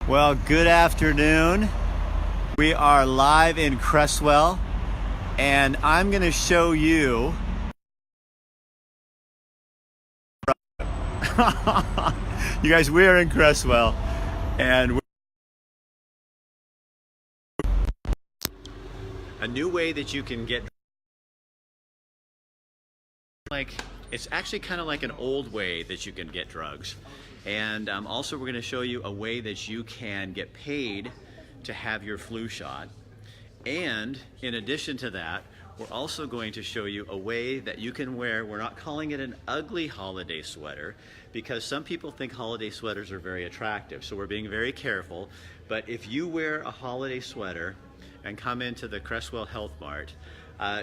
Well, good afternoon. We are live in Creswell, and I'm going to show you. You guys, we are in Creswell, and a new way that you can get it's actually kind of like an old way that you can get drugs. And also we're going to show you a way that you can get paid to have your flu shot. And in addition to that, we're also going to show you a way that you can wear, we're not calling it an ugly holiday sweater, because some people think holiday sweaters are very attractive. So we're being very careful. But if you wear a holiday sweater and come into the Creswell Health Mart,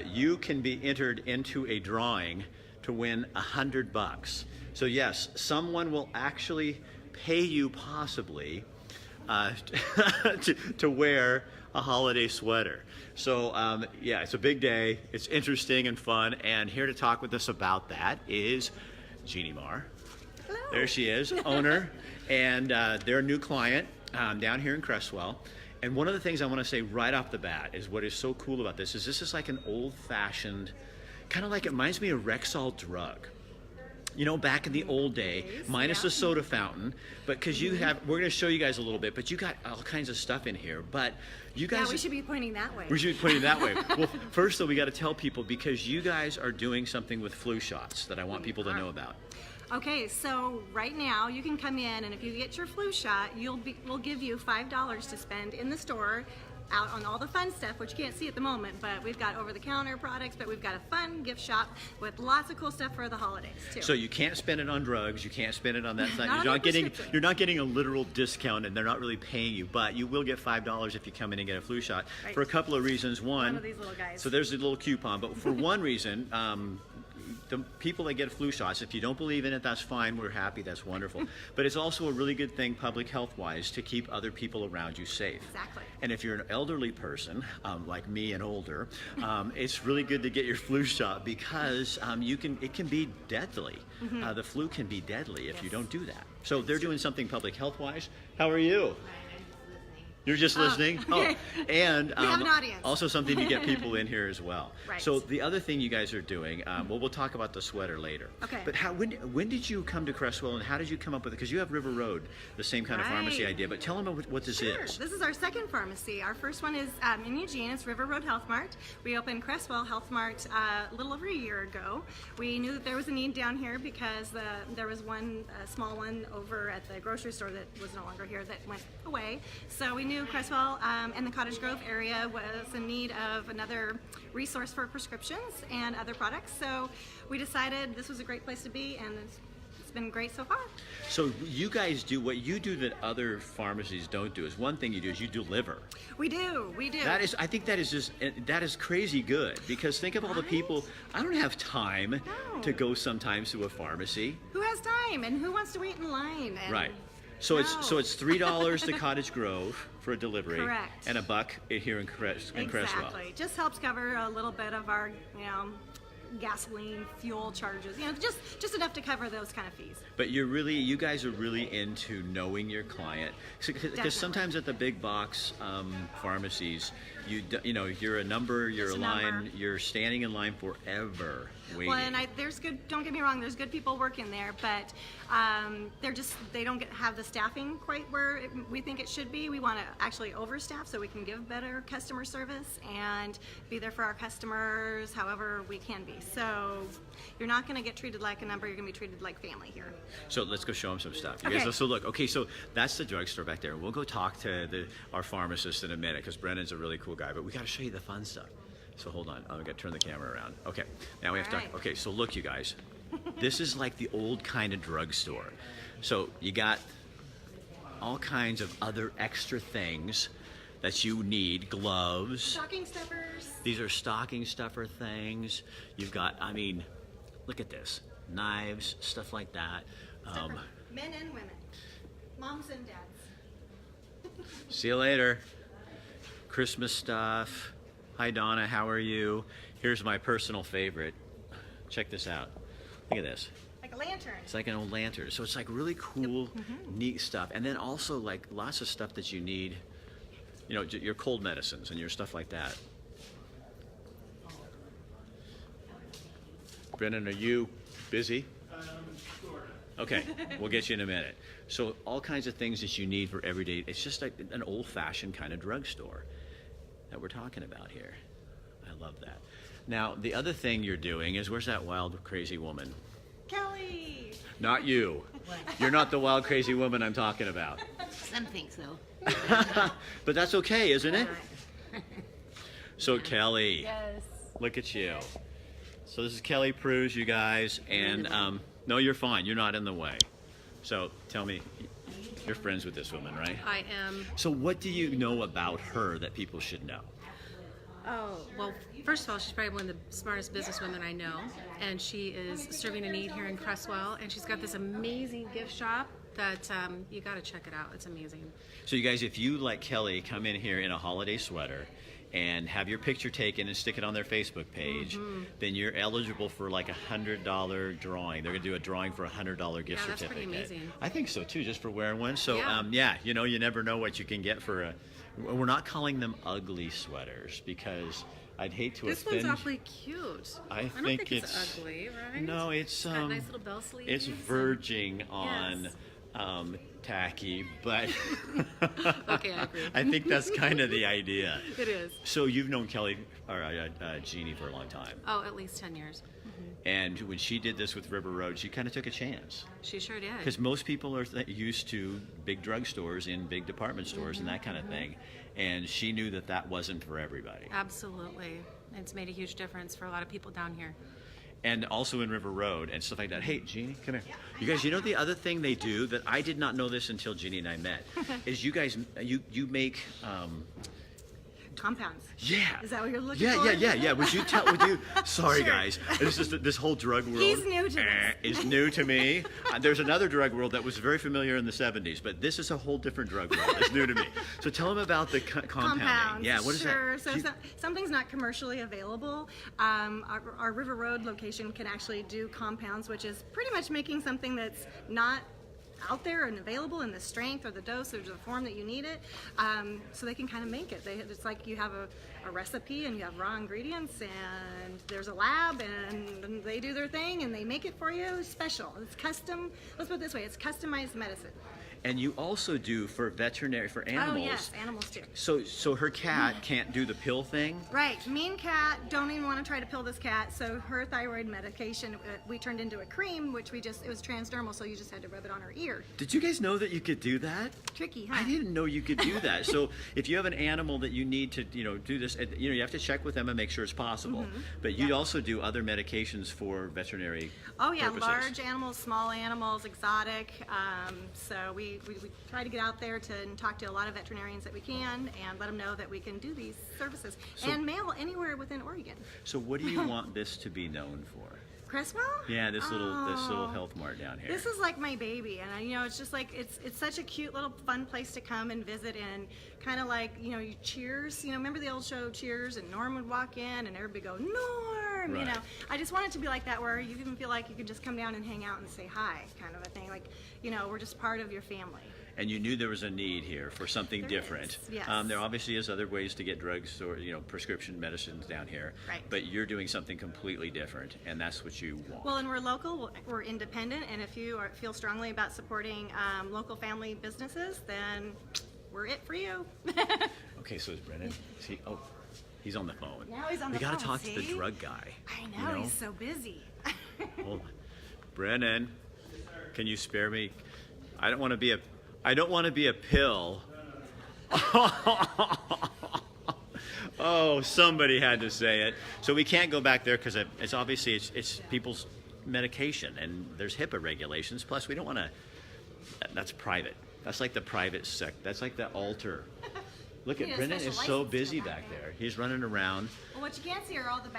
you can be entered into a drawing to win $100. So yes, someone will actually pay you possibly to wear a holiday sweater. So yeah, it's a big day. It's interesting and fun. And here to talk with us about that is Jeannie Marr. Hello. There she is, owner, and they're a new client down here in Creswell. And one of the things I want to say right off the bat is what is so cool about this is like an old-fashioned, kind of like, it reminds me of Rexal Drug. You know, back in the old day, minus the soda fountain, but because you have, we're going to show you guys a little bit, but you got all kinds of stuff in here. But you guys, yeah, we should be pointing that way. We should be pointing that way. Well, first though, we got to tell people, because you guys are doing something with flu shots that I want people to know about. Okay, so right now you can come in, and if you get your flu shot, we'll give you $5 to spend in the store out on all the fun stuff, which you can't see at the moment, but we've got over-the-counter products, but we've got a fun gift shop with lots of cool stuff for the holidays too. So you can't spend it on drugs, you can't spend it on that stuff. Not You're not getting a literal discount, and they're not really paying you, but you will get $5 if you come in and get a flu shot. Right. For a couple of reasons. One of these little guys. So there's a little coupon, but for one reason, the people that get flu shots, if you don't believe in it, that's fine. We're happy. That's wonderful. But it's also a really good thing, public health-wise, to keep other people around you safe. Exactly. And if you're an elderly person, like me and older, it's really good to get your flu shot, because it can be deadly. The flu can be deadly if you don't do that. So they're doing something public health-wise. How are you? You're just listening? Okay. Oh, and we have an audience. Also something to get people in here as well. Right. So the other thing you guys are doing, well, we'll talk about the sweater later. Okay. But when did you come to Creswell, and how did you come up with it? Because you have River Road, the same kind of pharmacy Right. idea. But tell them what this is. This is our second pharmacy. Our first one is in Eugene. It's River Road Health Mart. We opened Creswell Health Mart a little over a year ago. We knew that there was a need down here because there was one small one over at the grocery store that was no longer here that went away. So we knew Creswell and the Cottage Grove area was in need of another resource for prescriptions and other products. So we decided this was a great place to be, and it's been great so far. So you guys do what you do that other pharmacies don't do. Is one thing you do is you deliver. We do. I think that is crazy good, because think of all the people. I don't have time to go sometimes to a pharmacy. Who has time, and who wants to wait in line? And Right. So it's $3 to Cottage Grove for a delivery. Correct. And $1 here in Creswell. Exactly. Just helps cover a little bit of our, gasoline, fuel charges. Just enough to cover those kind of fees. But you guys are really into knowing your client, because sometimes at the big box pharmacies, you're a number, you're a line, you're standing in line forever waiting. Well, and there's good. Don't get me wrong. There's good people working there, but they don't have the staffing quite where we think it should be. We want to actually overstaff so we can give better customer service and be there for our customers however we can be. So you're not going to get treated like a number. You're going to be treated like family here. So let's go show them some stuff. You Okay. guys, so look. Okay, so that's the drugstore back there. We'll go talk to our pharmacist in a minute, because Brennan's a really cool guy. But we got to show you the fun stuff. So hold on. I'm gonna turn the camera around. Okay. Now we have to. Okay. So look, you guys. This is like the old kind of drugstore. So you got all kinds of other extra things that you need. Gloves. Stocking stuffers. These are stocking stuffer things. You've got. I mean, look at this. Knives, stuff like that. Men and women. Moms and dads. See you later. Christmas stuff. Hi Donna, how are you? Here's my personal favorite. Check this out. Look at this. Like a lantern. It's like an old lantern. So it's like really cool, neat stuff. And then also like lots of stuff that you need, you know, your cold medicines and your stuff like that. Brennan, are you busy? Okay, we'll get you in a minute. So all kinds of things that you need for everyday, it's just like an old-fashioned kind of drugstore that we're talking about here. I love that. Now, the other thing you're doing is, where's that wild, crazy woman? Kelly! Not you. You're not the wild, crazy woman I'm talking about. Some think so. But that's okay, isn't it? So Kelly, Yes. look at you. So this is Kelly Pruse, you guys, and no, you're fine. You're not in the way. So tell me, you're friends with this woman, right? I am. So what do you know about her that people should know? Oh, well, first of all, she's probably one of the smartest businesswomen I know, and she is serving a need here in Creswell, and she's got this amazing gift shop that you got to check it out. It's amazing. So you guys, if you, like Kelly, come in here in a holiday sweater and have your picture taken and stick it on their Facebook page, then you're eligible for like $100 drawing. They're gonna do a drawing for a $100 gift Yeah, that's certificate. pretty amazing. I think so too, just for wearing one. So Yeah. yeah, you know, you never know what you can get for a. We're not calling them ugly sweaters because I'd hate to This offend. one's awfully cute. I don't think think it's ugly, right? No, it's got nice little bell sleeves. it's verging on Yes. tacky, but Okay, I agree. I think that's kind of the idea. It is. So you've known Kelly or Jeannie for a long time, Oh, at least 10 years. and when she did this with River Road, she kind of took a chance She sure did. because most people are used to big drugstores in big department stores and that kind of thing, and she knew that that wasn't for everybody. Absolutely. It's made a huge difference for a lot of people down here. And also in River Road and stuff like that. Hey, Jeannie, come here. You guys, you know the other thing they do that I did not know this until Jeannie and I met is you guys, you make, Compounds. yeah. Is that what you're looking yeah, for? Yeah. Would you? Sorry, Sure. guys. This is this whole drug world. He's new to this. Is new to me. There's another drug world that was very familiar in the 70s, but this is a whole different drug world. It's new to me. So tell them about the compounding. Compounds. Yeah, what is sure. that? So Do you- something's not commercially available. Our River Road location can actually do compounds, which is pretty much making something that's not out there and available in the strength or the dose or the form that you need it, so they can kind of make it. It's like you have a recipe and you have raw ingredients and there's a lab and they do their thing and they make it for you special. It's custom. Let's put it this way, it's customized medicine. And you also do for veterinary, for animals. Oh yes, animals too. So her cat can't do the pill thing? Right, mean cat, don't even want to try to pill this cat, so her thyroid medication, we turned into a cream, which it was transdermal, so you just had to rub it on her ear. Did you guys know that you could do that? Tricky, huh? I didn't know you could do that. So if you have an animal that you need to, do this, you have to check with them and make sure it's possible. But you also do other medications for veterinary Oh yeah, purposes. large animals, small animals, exotic, so we try to get out there and talk to a lot of veterinarians that we can and let them know that we can do these services and mail anywhere within Oregon. So what do you want this to be known for? Creswell? Yeah, this little Oh. health mart down here. This is like my baby, and it's just like it's such a cute little fun place to come and visit, and kind of like you Cheers. Remember the old show Cheers, and Norm would walk in, and everybody go Norm. Right. I just want it to be like that, where you even feel like you can just come down and hang out and say hi, kind of a thing. Like we're just part of your family. And you knew there was a need here for something There different. is, yes. There obviously is other ways to get drugs or prescription medicines down here. Right. But you're doing something completely different, and that's what you want. Well, and we're local, we're independent, and if you feel strongly about supporting local family businesses, then we're it for you. Okay, so is Brennan? He's on the phone. Now he's on we the gotta phone, talk to the see? drug guy. I know, he's so busy. Hold on. Brennan, can you spare me? I don't want to be a pill. Oh, somebody had to say it. So we can't go back there because it's obviously it's people's medication and there's HIPAA regulations. Plus, we don't want to. That's private. That's like the private sect. That's like the altar. Look You at need a Brennan special is so license to busy go back back there. there. He's running around. Well, what you can't see are all the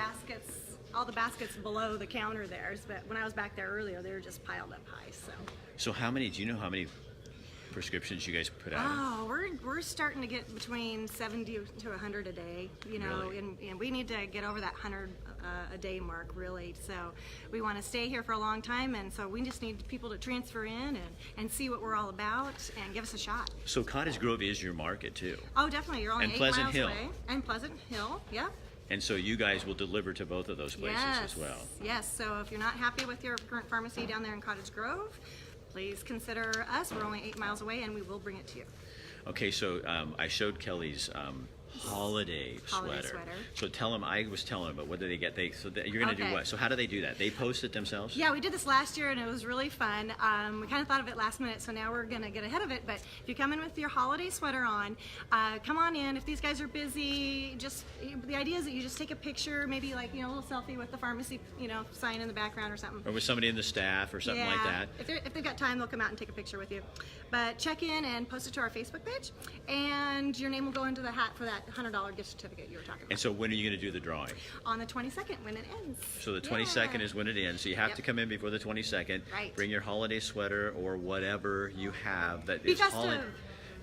baskets below the counter there. But when I was back there earlier, they were just piled up high. So So how many? Do you know how many prescriptions you guys put out? Oh, we're starting to get between 70 to 100 a day, you know, Really? and we need to get over that 100 a day mark, really. So we want to stay here for a long time, and so we just need people to transfer in and see what we're all about and give us a shot. So Cottage Grove is your market too. Oh, definitely. You're only And 8 Pleasant miles Hill. away. And Pleasant Hill, yep. And so you guys will deliver to both of those places as well. Yes, so if you're not happy with your current pharmacy down there in Cottage Grove, please consider us. We're only 8 miles away, and we will bring it to you. Okay, so I showed Kelly's holiday sweater. So tell them, I was telling them, but what do they get? You're going to do Okay. what? So how do they do that? They post it themselves? Yeah, we did this last year, and it was really fun. We kind of thought of it last minute, so now we're going to get ahead of it. But if you come in with your holiday sweater on, come on in. If these guys are busy, the idea is that you just take a picture, maybe like, you know, a little selfie with the pharmacy, you know, sign in the background or something. Or with somebody in the staff or something like that? If they've got time, they'll come out and take a picture with you. But check in and post it to our Facebook page, and your name will go into the hat for that $100 gift certificate you were talking about. And so when are you going to do the drawing? On the 22nd, when it ends. So the 22nd is when it ends. So you have Yep. to come in before the 22nd. Right. Bring your holiday sweater or whatever you have that Be is holiday.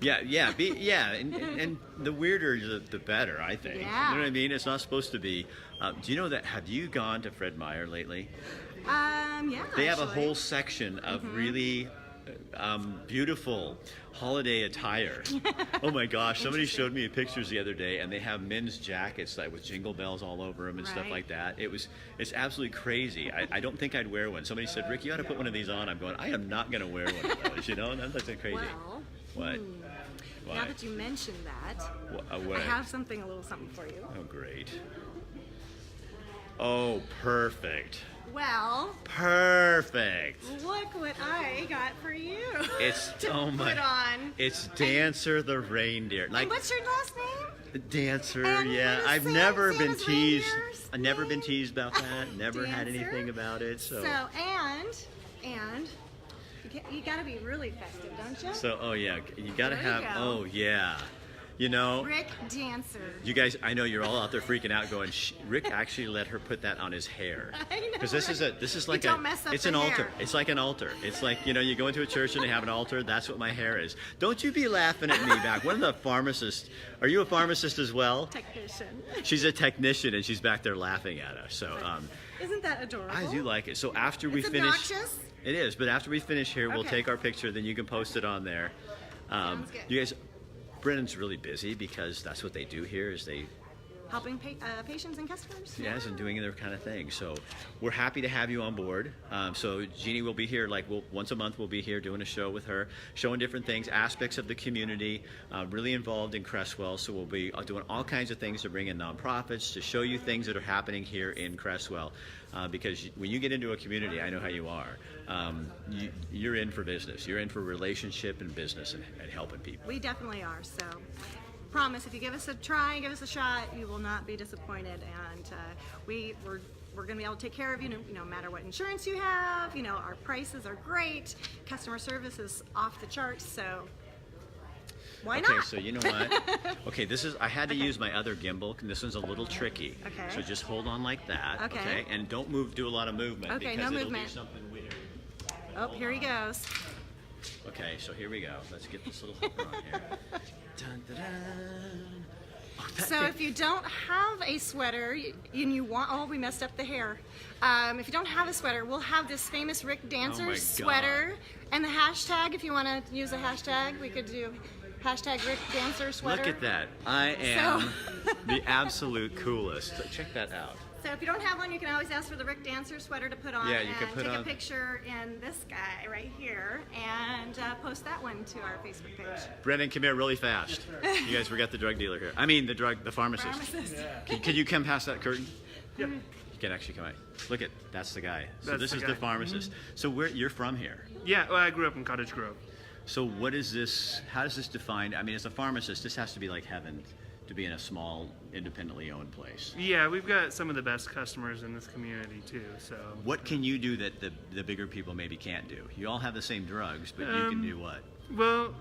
festive. Yeah, and the weirder the better, I think. Yeah. You know what I mean? It's not supposed to be. Do you know that? Have you gone to Fred Meyer lately? Yeah. They have a actually. whole section of really beautiful holiday attire. Oh my gosh, somebody showed me pictures the other day, and they have men's jackets like with jingle bells all over them and stuff Right. like that. It's absolutely crazy. I don't think I'd wear one. Somebody said, Rick, you ought to put one of these on. I'm going, I am not going to wear one of those, you know? That's crazy. Well, What? now What? that you mentioned that, What? I have a little something for you. Oh, great. Oh, perfect. Well, Perfect. look what I got for you. It's to oh my. put on. It's Dancer the reindeer. And what's your last name? Dancer, And yeah. what is I've never been Santa's teased. reindeer's I've never been name? teased about that. Never had Dancer. anything about it. So, and you got to be really festive, don't you? oh yeah, you gotta There you have. go. Oh yeah, you know. Rick Dancer. You guys, I know you're all out there freaking out, going. Rick actually let her put that on his hair. I know, Because this is like don't mess up it's the an altar. hair. It's like an altar. It's like, you know, you go into a church and they have an altar. That's what my hair is. Don't you be laughing at me back. One of the pharmacists. Are you a pharmacist as well? Technician. She's a technician and she's back there laughing at us. So Isn't that adorable? I do like it. So after we It's finish, obnoxious. it is. But after we finish here, we'll Okay. take our picture. Then you can post it on there. Sounds good. You guys, Brennan's really busy because that's what they do here. Is they Helping patients and customers. yes, and doing their kind of thing. So we're happy to have you on board. So Jeannie will be here, like once a month we'll be here doing a show with her, showing different things, aspects of the community, really involved in Creswell. So we'll be doing all kinds of things to bring in nonprofits, to show you things that are happening here in Creswell. Because when you get into a community, I know how you are, you're in for business. You're in for relationship and business and helping people. We definitely are. So, promise, if you give us a try, give us a shot, you will not be disappointed. And we're going to be able to take care of you, no matter what insurance you have. You know, our prices are great. Customer service is off the charts. So, why Okay, not? so you know what? Okay, I had to use my other gimbal, and this one's a little tricky. Okay. So just hold on like that. Okay. And don't do a lot of movement. Okay, because no it'll movement. do something weird. Oh, here he goes. Okay, so here we go. Let's get this little hooker on here. Dun, dun, dun. Oh, that So thing- if you don't have a sweater and you want, we messed up the hair. If you don't have a sweater, we'll have this famous Rick Dancer Oh my sweater and the hashtag. If you want to use a hashtag, we could do hashtag Rick Dancer sweater. Look at that. I am the absolute coolest. So check that out. So if you don't have one, you can always ask for the Rick Dancer sweater to put on Yeah, you and can put take on- a picture in this guy right here and post that one to our Facebook page. Brendan, come here really fast. You guys forgot the drug dealer here. I mean, the pharmacist. Pharmacist. Can you come past that curtain? Yep. You can actually come out. Look at, that's the guy. So That's this the is guy. the pharmacist. So you're from here. Yeah, well, I grew up in Cottage Grove. So what is this, how does this define, I mean, as a pharmacist, this has to be like heaven to be in a small, independently owned place. Yeah, we've got some of the best customers in this community too. So What can you do that the bigger people maybe can't do? You all have the same drugs, but you can do what? well,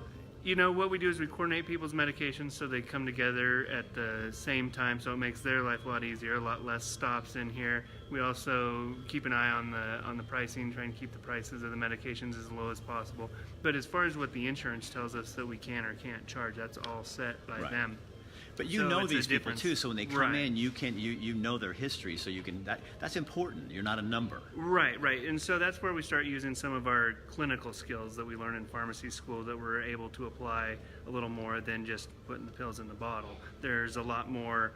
You know, what we do is we coordinate people's medications so they come together at the same time, so it makes their life a lot easier, a lot less stops in here. We also keep an eye on the pricing, trying to keep the prices of the medications as low as possible. But as far as what the insurance tells us that we can or can't charge, that's all set by them. But you So know it's a these people difference. too, so when they come in, you know their history, so you can that's important. You're not a number. Right. And so that's where we start using some of our clinical skills that we learn in pharmacy school that we're able to apply a little more than just putting the pills in the bottle. There's a lot more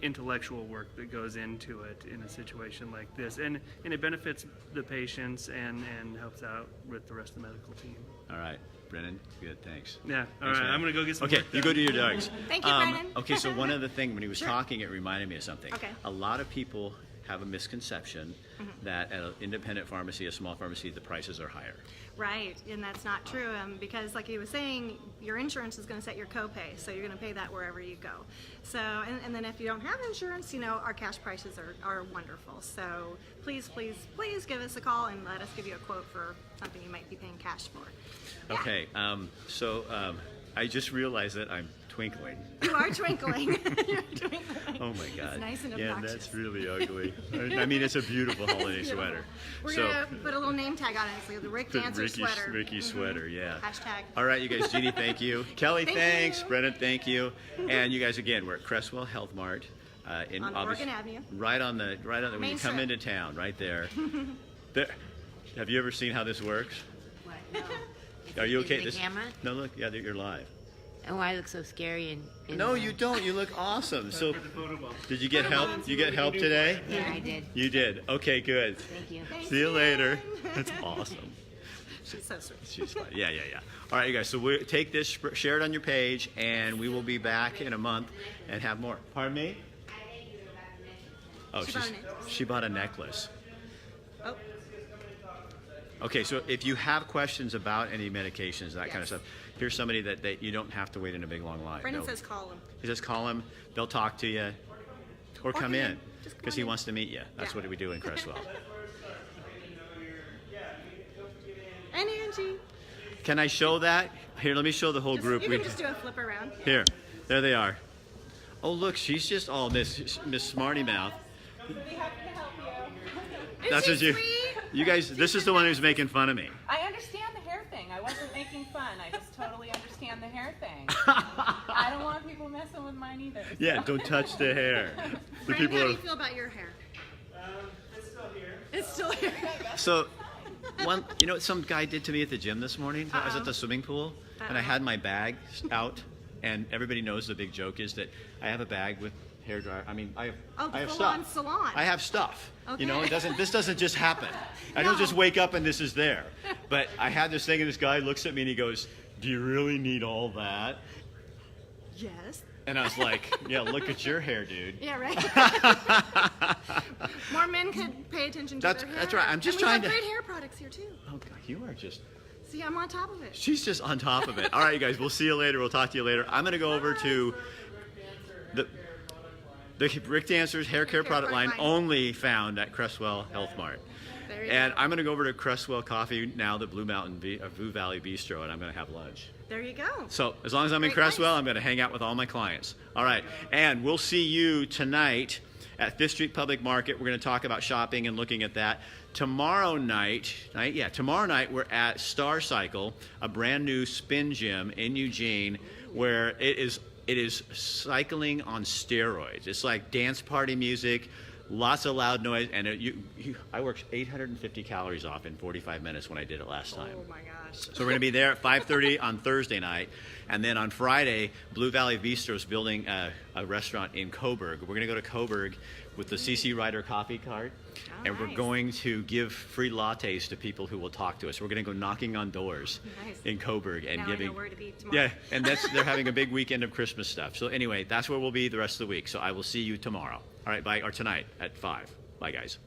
intellectual work that goes into it in a situation like this, and it benefits the patients and helps out with the rest of the medical team. All right, Brennan, good, thanks. Yeah, all Thanks, right, man. I'm gonna go get some Okay, work you done. go do your drugs. Thank you, Brennan. Okay, so one other thing, when he was Sure. talking, it reminded me of something. Okay. A lot of people have a misconception that at an independent pharmacy, a small pharmacy, the prices are higher. Right, and that's not true because, like he was saying, your insurance is going to set your copay, so you're going to pay that wherever you go. So, and then if you don't have insurance, you know, our cash prices are wonderful. So please give us a call and let us give you a quote for something you might be paying cash for. Yeah. Okay, I just realized that I'm twinkling. You are twinkling. You're twinkling. Oh my God. It's nice and yeah, obnoxious. that's really ugly. I mean, it's a beautiful holiday Beautiful. sweater. We're So, going to put a little name tag on it. It's like the Rick Dancer Ricky, sweater. Ricky sweater, yeah. Hashtag. All right, you guys, Jeannie, thank you. Kelly, Thank thanks. you. Brennan, thank you. And you guys, again, we're at Cresswell Health Mart. In On Oregon Avenue. Right on the when Main you come Strip. into town, right there. There. Have you ever seen how this works? What? No. Are you Is okay? the camera? No, look, yeah, you're live. Oh, I look so scary and No, you don't. You look awesome. So, For the photo bomb. did you get help? Did you get help today? Yeah, I did. You did. Okay, good. Thank you. Thanks, See you later. Jen. That's awesome. She's so sweet. She's fine. Yeah. All right, you guys. So we take this, share it on your page, and we will be back in a month and have more. Pardon me? Oh, She bought a necklace. she bought a necklace. Oh, Okay, so if you have questions about any medications, that kind of Yes. stuff, here's somebody that you don't have to wait in a big long line. Brendan No. says call him. He says call him. They'll talk to you, or come in Just come because on he in. wants to meet you. That's Yeah. what we do in Creswell. And Angie. Can I show that? Here, let me show the whole group. You can just do a flip around. Here, there they are. Oh, look, she's just all Miss Smarty Mouth. That's what you guys. This is the one who's making fun of me. I understand the hair thing. I wasn't making fun. I just totally understand the hair thing. I don't want people messing with mine either. Yeah, don't touch the hair. The Brendan, people how are. do you feel about your hair? It's still here. It's still here. So, you know what some guy did to me at the gym this morning? I was at the swimming pool, and I had my bag out, and everybody knows the big joke is that I have a bag with hair dryer. I mean, I have full-on stuff. salon. I have stuff. You know, Okay. this doesn't just happen. I don't No. just wake up and this is there. But I had this thing, and this guy looks at me and he goes, "Do you really need all that?" Yes. And I was like, "Yeah, look at your hair, dude." Yeah, right. More men could pay attention to That's- their hair. that's right. I'm just and we trying have to- great hair products here too. Oh God, you are just. See, I'm on top of it. She's just on top of it. All right, you guys, we'll see you later. We'll talk to you later. I'm going to go over to the Rick Dancer's hair care product line, only found at Creswell Health Mart. There you And go. I'm going to go over to Creswell Coffee, now the Blue Valley Bistro, and I'm going to have lunch. There you go. So as long as I'm in Great Creswell, place. I'm going to hang out with all my clients. All right, and we'll see you tonight at Fifth Street Public Market. We're going to talk about shopping and looking at that. Tomorrow night, we're at Star Cycle, a brand new spin gym in Eugene, where it is cycling on steroids. It's like dance party music, lots of loud noise, and I worked 850 calories off in 45 minutes when I did it last time. Oh my gosh. So we're going to be there at 5:30 on Thursday night. And then on Friday, Blue Valley Bistro is building a restaurant in Coburg. We're going to go to Coburg with the CC Ryder coffee cart. Oh, And we're nice. going to give free lattes to people who will talk to us. We're going to go knocking on doors Nice. in Coburg and Now I giving. know where to be tomorrow. Yeah, and they're having a big weekend of Christmas stuff. So anyway, that's where we'll be the rest of the week. So I will see you tomorrow. All right, bye, or tonight at 5. Bye, guys.